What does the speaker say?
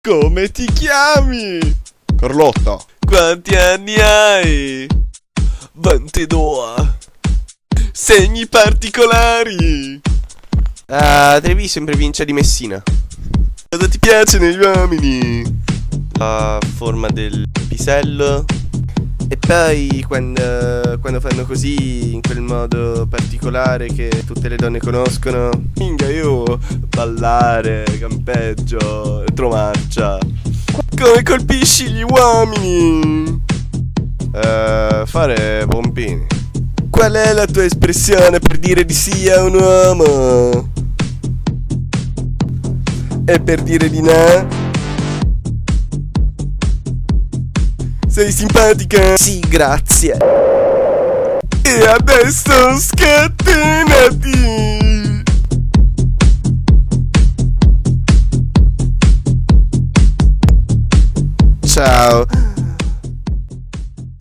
Come ti chiami? Carlotta. Quanti anni hai? 22. Segni particolari. Treviso in provincia di Messina. Cosa ti piace negli uomini? La forma del pisello. E poi quando fanno così, in quel modo particolare che tutte le donne conoscono. Minchia, io ballare, campeggio, tromarcia. Come colpisci gli uomini? Fare pompini. Qual è la tua espressione per dire di sì a un uomo? E per dire di no? Sei simpatica? Sì, grazie. E adesso scatenati! Ciao.